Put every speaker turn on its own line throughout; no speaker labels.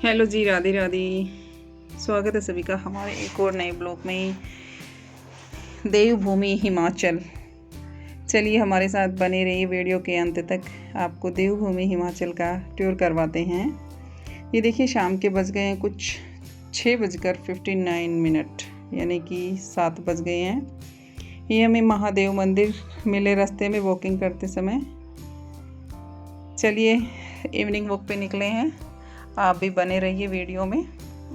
Hello जी, राधे राधे। स्वागत है सभी का हमारे एक और नए ब्लॉग में। देवभूमि हिमाचल। चलिए हमारे साथ बने रहिए वीडियो के अंत तक। आपको देवभूमि हिमाचल का टूर करवाते हैं। ये देखिए शाम के बज गए हैं कुछ 6:59, यानी कि 7 बज गए हैं। ये हमें महादेव मंदिर मिले रास्ते में वॉकिंग करते समय। चलिए इवनिंग वॉक पे निकले हैं। आप भी बने रहिए वीडियो में।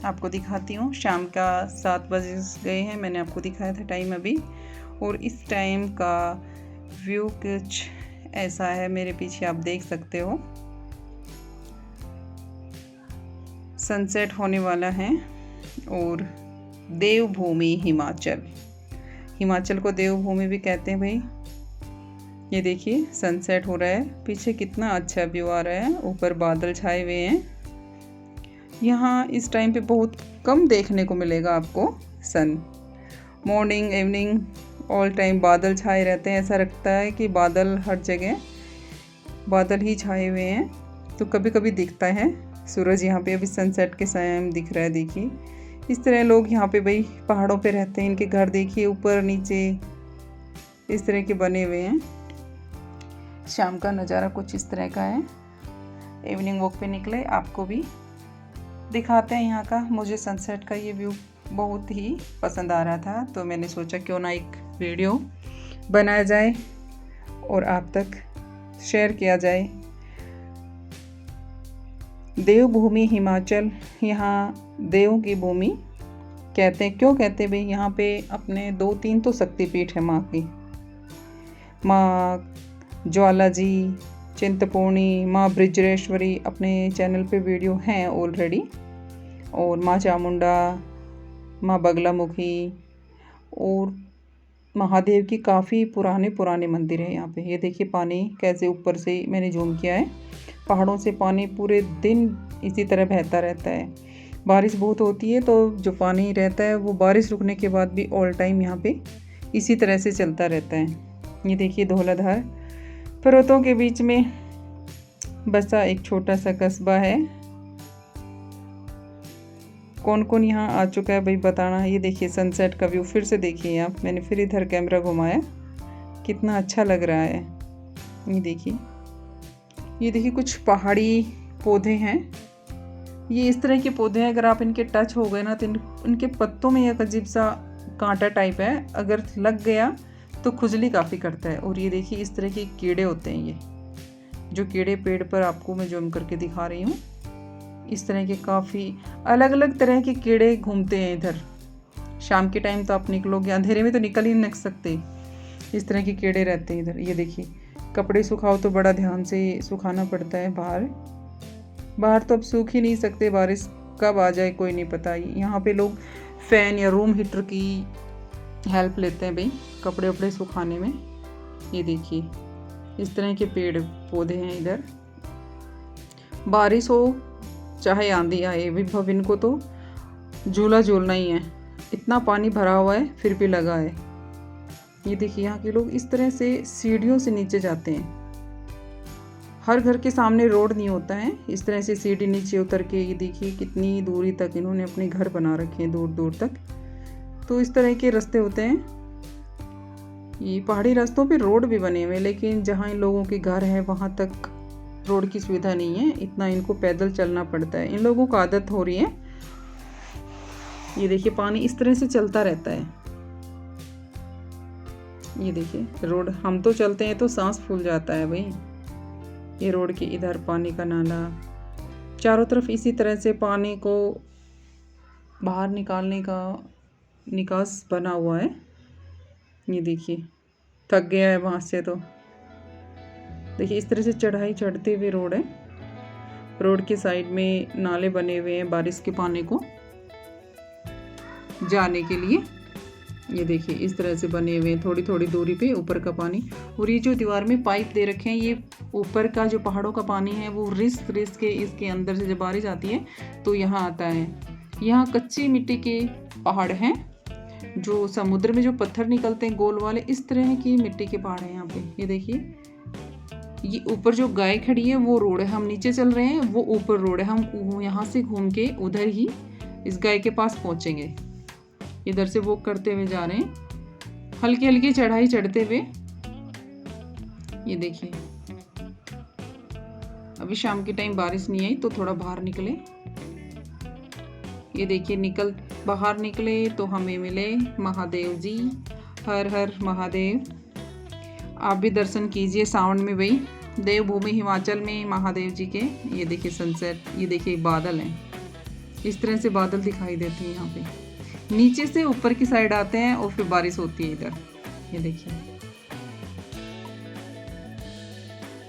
आपको दिखाती हूँ। शाम का 7 बज गए हैं। मैंने आपको दिखाया था टाइम अभी। और इस टाइम का व्यू कुछ ऐसा है। मेरे पीछे आप देख सकते हो सनसेट होने वाला है। और देवभूमि हिमाचल को देवभूमि भी कहते हैं भाई। ये देखिए सनसेट हो रहा है। पीछे कितना अच्छा व्यू आ रहा है। ऊपर बादल छाए हुए हैं। यहाँ इस टाइम पे बहुत कम देखने को मिलेगा आपको सन। मॉर्निंग इवनिंग ऑल टाइम बादल छाए रहते हैं। ऐसा लगता है कि बादल हर जगह बादल ही छाए हुए हैं। तो कभी कभी दिखता है सूरज। यहाँ पे अभी सनसेट के समय दिख रहा है। देखिए इस तरह लोग यहाँ पे भाई पहाड़ों पे रहते हैं। इनके घर देखिए ऊपर नीचे इस तरह के बने हुए हैं। शाम का नज़ारा कुछ इस तरह का है। इवनिंग वॉक पे निकले, आपको भी दिखाते हैं यहाँ का। मुझे सनसेट का ये व्यू बहुत ही पसंद आ रहा था, तो मैंने सोचा क्यों ना एक वीडियो बनाया जाए और आप तक शेयर किया जाए। देवभूमि हिमाचल, यहाँ देवों की भूमि कहते हैं। क्यों कहते हैं भाई? यहाँ पे अपने 2-3 तो शक्तिपीठ है माँ की। माँ ज्वाला जी, चिंतपूर्णी, माँ ब्रिजरेश्वरी अपने चैनल पे वीडियो हैं ऑलरेडी। और माँ चामुंडा, माँ बगलामुखी और महादेव की काफ़ी पुराने मंदिर हैं यहाँ पे। ये देखिए पानी कैसे ऊपर से मैंने जूम किया है। पहाड़ों से पानी पूरे दिन इसी तरह बहता रहता है। बारिश बहुत होती है तो जो पानी रहता है वो बारिश रुकने के बाद भी ऑल टाइम यहाँ पे इसी तरह से चलता रहता है। ये देखिए धौलाधार पर्वतों के बीच में बसा एक छोटा सा कस्बा है। कौन कौन यहाँ आ चुका है भाई बताना। ये देखिए सनसेट का व्यू फिर से देखिए आप। मैंने फिर इधर कैमरा घुमाया, कितना अच्छा लग रहा है। ये देखिए कुछ पहाड़ी पौधे हैं। ये इस तरह के पौधे हैं, अगर आप इनके टच हो गए ना तो इनके पत्तों में एक अजीब सा कांटा टाइप है। अगर लग गया तो खुजली काफ़ी करता है। और ये देखिए इस तरह के कीड़े होते हैं। ये जो कीड़े पेड़ पर आपको मैं जूम करके दिखा रही हूँ, इस तरह के काफ़ी अलग अलग तरह के कीड़े घूमते हैं इधर। शाम के टाइम तो आप निकलोगे, अंधेरे में तो निकल ही नहीं सकते। इस तरह के कीड़े रहते हैं इधर। ये देखिए कपड़े सुखाओ तो बड़ा ध्यान से सुखाना पड़ता है। बाहर तो अब सूख ही नहीं सकते। बारिश कब आ जाए कोई नहीं पता। यहाँ पे लोग फ़ैन या रूम हीटर की हेल्प लेते हैं भाई कपड़े वपड़े सुखाने में। ये देखिए इस तरह के पेड़ पौधे हैं इधर। बारिश हो चाहे आंधी आए, विभव इनको तो झूला झूलना ही है। इतना पानी भरा हुआ है फिर भी लगा है। ये देखिए यहाँ के लोग इस तरह से सीढ़ियों से नीचे जाते हैं। हर घर के सामने रोड नहीं होता है। इस तरह से सीढ़ी नीचे उतर के ये देखिए कितनी दूरी तक इन्होंने अपने घर बना रखे हैं, दूर दूर तक। तो इस तरह के रास्ते होते हैं। ये पहाड़ी रास्तों पे रोड भी बने हुए हैं, लेकिन जहाँ इन लोगों के घर है वहाँ तक रोड की सुविधा नहीं है। इतना इनको पैदल चलना पड़ता है। इन लोगों को आदत हो रही है। ये देखिए पानी इस तरह से चलता रहता है। ये देखिए रोड, हम तो चलते हैं तो सांस फूल जाता है भाई। ये रोड के इधर पानी का नाला, चारों तरफ इसी तरह से पानी को बाहर निकालने का निकास बना हुआ है। ये देखिए थक गया है वहाँ से तो। देखिए इस तरह से चढ़ाई चढ़ते हुए रोड है। रोड के साइड में नाले बने हुए हैं बारिश के पानी को जाने के लिए। ये देखिए इस तरह से बने हुए हैं थोड़ी थोड़ी दूरी पे ऊपर का पानी। और ये जो दीवार में पाइप दे रखे हैं, ये ऊपर का जो पहाड़ों का पानी है वो रिस के इसके अंदर से जब बारिश आती है तो यहाँ आता है। यहाँ कच्ची मिट्टी के पहाड़ हैं। जो समुद्र में जो पत्थर निकलते हैं गोल वाले, इस तरह की मिट्टी के पहाड़ हैं यहाँ पे। ये देखिए ये ऊपर जो गाय खड़ी है वो रोड है, हम नीचे चल रहे हैं, वो ऊपर रोड है। हम यहाँ से घूम के उधर ही इस गाय के पास पहुँचेंगे। इधर से वॉक करते हुए जा रहे हैं, हल्की हल्की चढ़ाई चढ़ते हुए। ये देखिए, अभी शाम के टाइम बारिश नहीं आई तो थोड़ा बाहर निकले। ये देखिए, बाहर निकले तो हमें मिले महादेव जी। हर हर महादेव। आप भी दर्शन कीजिए सावन में भाई, देवभूमि हिमाचल में महादेव जी के। ये देखिए सनसेट, ये देखिए बादल हैं, इस तरह से बादल दिखाई देते हैं यहाँ पे। नीचे से ऊपर की साइड आते हैं और फिर बारिश होती है इधर। ये देखिए,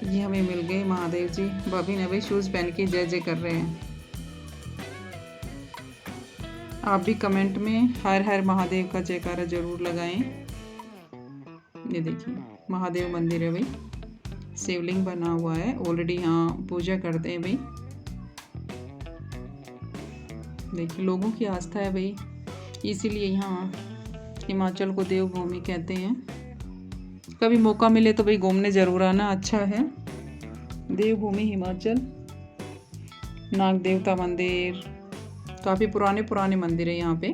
ये हमें मिल गए महादेव जी। भाभी ने भाई शूज़ पहन के जय जय कर रहे हैं। आप भी कमेंट में हर हर महादेव का जयकारा जरूर लगाएं। ये देखिए, महादेव मंदिर है भाई, शिवलिंग बना हुआ है ऑलरेडी, यहाँ पूजा करते हैं भाई। देखिए, लोगों की आस्था है भाई, इसीलिए यहाँ हिमाचल को देवभूमि कहते हैं। कभी मौका मिले तो भाई घूमने ज़रूर आना, अच्छा है। देवभूमि हिमाचल, नाग देवता मंदिर, काफ़ी पुराने मंदिर है यहाँ पे।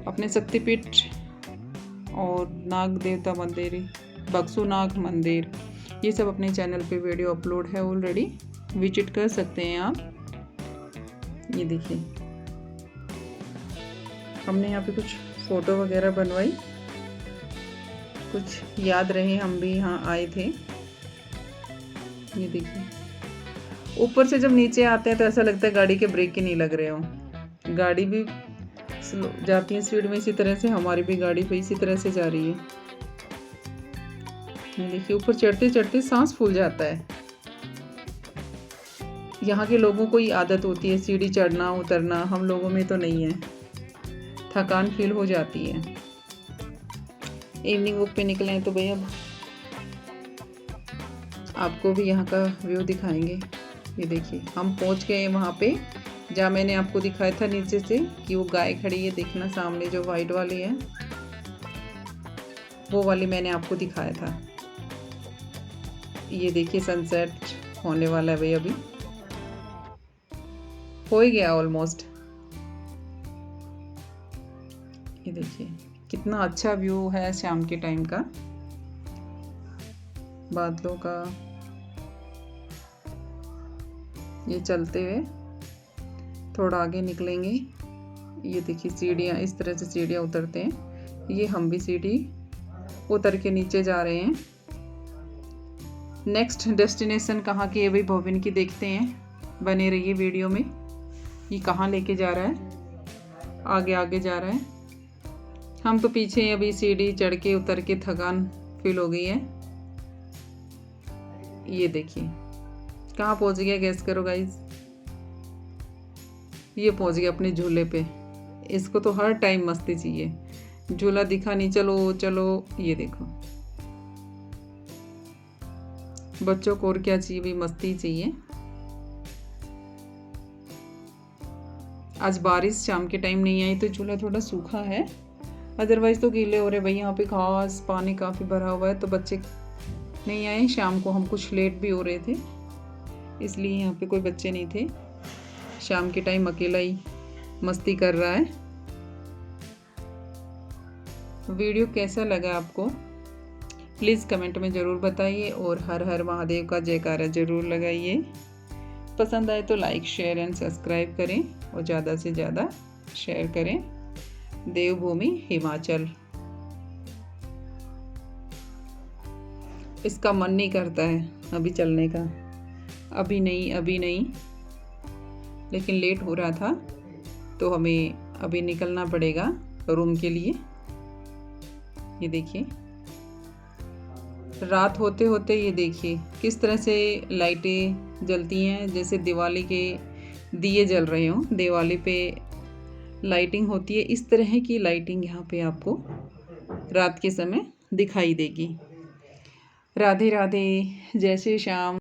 अपने शक्तिपीठ और नाग देवता मंदिर, बक्सू नाग मंदिर, ये सब अपने चैनल पे वीडियो अपलोड है ऑलरेडी, विजिट कर सकते हैं आप। ये देखिए, हमने यहाँ पे कुछ फ़ोटो वगैरह बनवाई, कुछ याद रहे हम भी यहाँ आए थे। ये देखिए, ऊपर से जब नीचे आते हैं तो ऐसा लगता है गाड़ी के ब्रेक ही नहीं लग रहे हो। गाड़ी भी स्लो जाती है स्पीड में, इसी तरह से हमारी भी गाड़ी पे इसी तरह से जा रही है। ये देखिए, ऊपर चढ़ते चढ़ते सांस फूल जाता है। यहाँ के लोगों को ही आदत होती है सीढ़ी चढ़ना उतरना, हम लोगों में तो नहीं है, थकान फील हो जाती है। इवनिंग वॉक पे निकले हैं तो भैया आपको भी यहाँ का व्यू दिखाएंगे। ये देखिए, हम पहुँच गए वहाँ पे जहाँ मैंने आपको दिखाया था नीचे से कि वो गाय खड़ी है, देखना सामने जो वाइट वाली है, वो वाली मैंने आपको दिखाया था। ये देखिए, सनसेट होने वाला है भाई, अभी हो ही गया ऑलमोस्ट। ये देखिए, कितना अच्छा व्यू है शाम के टाइम का, बादलों का। ये चलते हुए थोड़ा आगे निकलेंगे। ये देखिए, सीढ़ियाँ, इस तरह से सीढ़ियाँ उतरते हैं। ये हम भी सीढ़ी उतर के नीचे जा रहे हैं। नेक्स्ट डेस्टिनेशन कहाँ की है भाई भोविन की, देखते हैं, बने रहिए वीडियो में। ये कहाँ लेके जा रहा है, आगे आगे जा रहा है। हम तो पीछे हैं, अभी सीढ़ी चढ़ के उतर के थकान फील हो गई है। ये देखिए, कहाँ पहुँच गया, गैस करो गाइज। ये पहुँच गया अपने झूले पे। इसको तो हर टाइम मस्ती चाहिए, झूला दिखा नहीं, चलो चलो। ये देखो, बच्चों को और क्या चाहिए भी, मस्ती चाहिए। आज बारिश शाम के टाइम नहीं आई तो झूला थोड़ा सूखा है, अदरवाइज तो गीले हो रहे भाई। यहाँ पे घास पानी काफ़ी भरा हुआ है, तो बच्चे नहीं आए शाम को, हम कुछ लेट भी हो रहे थे, इसलिए यहाँ पे कोई बच्चे नहीं थे। शाम के टाइम अकेला ही मस्ती कर रहा है। वीडियो कैसा लगा आपको प्लीज़ कमेंट में ज़रूर बताइए, और हर हर महादेव का जयकारा ज़रूर लगाइए। पसंद आए तो लाइक शेयर एंड सब्सक्राइब करें, और ज़्यादा से ज़्यादा शेयर करें। देवभूमि हिमाचल, इसका मन नहीं करता है अभी चलने का, अभी नहीं, लेकिन लेट हो रहा था तो हमें अभी निकलना पड़ेगा रूम के लिए। ये देखिए, रात होते होते ये देखिए किस तरह से लाइटें जलती हैं, जैसे दिवाली के दिए जल रहे हों। दिवाली पे लाइटिंग होती है, इस तरह की लाइटिंग यहाँ पे आपको रात के समय दिखाई देगी। राधे राधे, जय श्री श्याम।